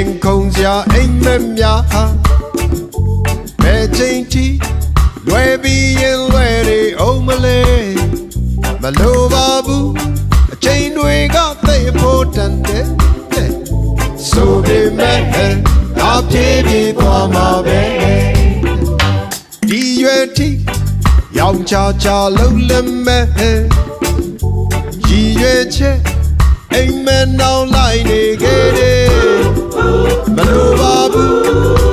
ရင်ခုန်စရာအိမ်မက်များဟာဘယ်ချိန်ထိလွယ်ပြီးရင်လွယ်နေအောင်မလဲမလိုပါဘူးအချိန်တွေကသိဖို့တန်တယ်ဆိုပေမဲ့ငါပြေးပြေးသွားမှာပဲဒီရွယ်ထိရောင်ချချလုံးလက်မဲ့ရည်ရွယ်ချက်အိမ်မက်နောင်လိုက်နေခဲ့တယ်မလိုပါဘူး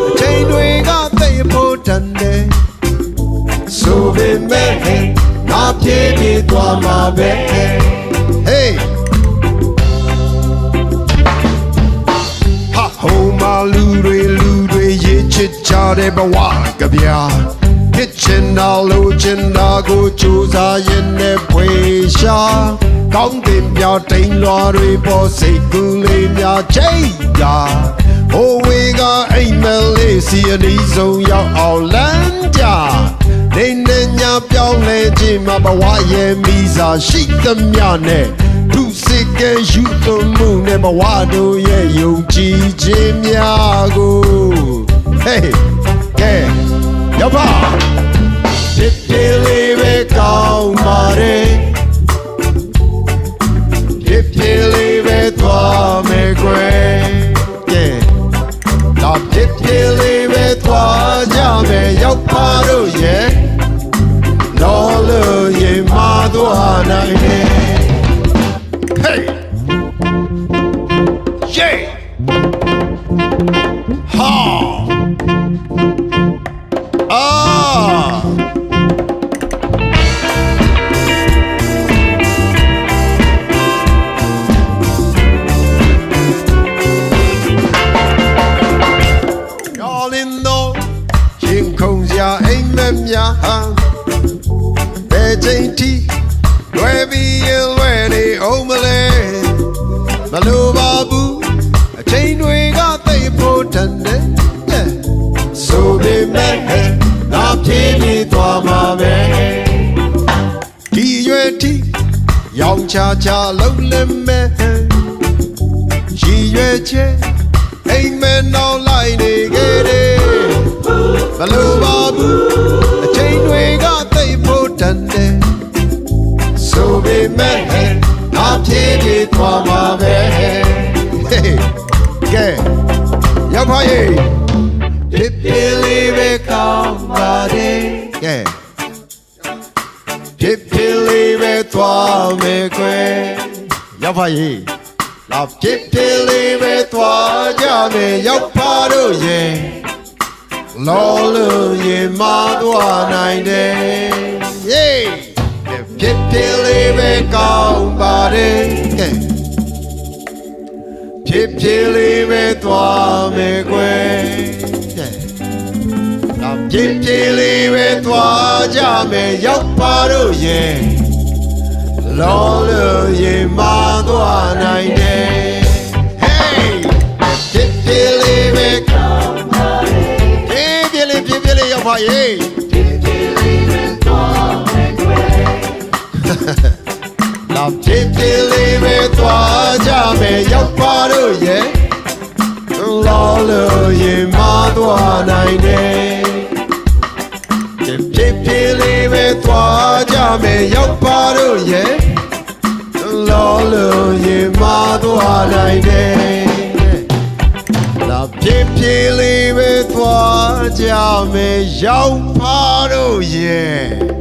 အချိန်တွေကသိဖို့တန်တယ်ဆိုပေမဲ့ငါပြေးပြေးသွားမှာပဲ Hey ha ho maလူတွေရေးချစ်ကြတဲ့ဘဝကဗျာဖြစ်ချင်တာလို့ချင်တာကိုကြိုးစားရင်နဲ့ဖွေရှာကောင်းတင်ပြတိမ်လွာတွေပေါ်စိတ်ကူးလေးများချိန်တာဟိုဝေကအိမ်မလေးစီအနီးဆုံးရောက်အောင်လမ်းကြနေနေညာပြောင်းလဲခြင်းမှာဘဝရဲ့မိစားရှိသမျှနဲ့သူစိတ်ကယူသွမှုနဲ့ဘဝတို့ရဲ့ယုံကြည်ခြင်းများကို Hey ကဲရောက်ပါဖြစ်ဖြစ်လေးပဲကောင်းပါတယ်ဖြစ်ဖြစ်လေးပဲသွားမယ်ကွယ်ကဲတော့ဖြစ်ဖြစ်လေးပဲသွားကြမယ်ရောက်ပါတို့ရဲ့လောလို့ရင်မသွားနိုင်နဲ့ Hey yeah haရင်ခုန်စရာအိမ်မက်များဟာဘယ်ချိန်ထိလွယ်ပြီးရင်လွယ်နေအောင်မလဲမလိုပါဘူးအချိန်တွေကသိဖို့တန်တယ်ဆိုပေမဲ့ငါပြေးပြေးသွားမှာပဲဒီရွယ်ထိရောင်ချချလုံးလက်မဲ့ရည်ရွယ်ချက်အိမ်မက်နောက်လိုက်နေခဲ့တယ်မလိုပါဘူးအချိန်တွေကသိဖို့တန်တယ်ဆိုပေမဲ့ငါပြေးပြေးသွားမှာပဲကဲရောက်ပါရဲ့ဖြစ်ဖြစ်လေးပဲကောင်းပါတယ်ကဲဖြစ်ဖြစ်လေးပဲသွားမယ်ကွယ်ရောက်ပါရဲ့လာဖြစ်ဖြစ်လေးပဲသွားကြမယ်ရောက်ပါတို့ရဲ့လောလို့ရင်မသွားနိုင်တယ်ယေးဖြစ်ဖြစ်လေးပဲကောင်းပါတယ်ကဲဖြစ်ဖြစ်လေးပဲသွားမယ်ကွယ်ကဲတော့ဖြစ်ဖြစ်လေးပဲသွားကြမယ်ရောက်ပါတို့ရဲ့လောလို့ရင်မသွားနိုင်တယ် Hey ဖြစ်ဖြစ်လေးပဲကောင်းဖြစ်လေးရောက်ပါရဲ့ဖြစ်ဖြစ်လေးပဲသွားမယ်ကွယ်လာဖြစ်ဖြစ်လေးပဲသွားကြမယ်ရောက်ပါတို့ရဲ့လောလို့ရင်မသွားနိုင်တယ်ဖြစ်ဖြစ်လေးပဲသွားကြမယ်ရောက်ပါတို့ရဲ့လောလို့ရင်မသွားနိုင်တယ်လာဖြစ်ဖြစ်လေးပဲသွားကြမယ်ရောက်ပါတို့ရဲ့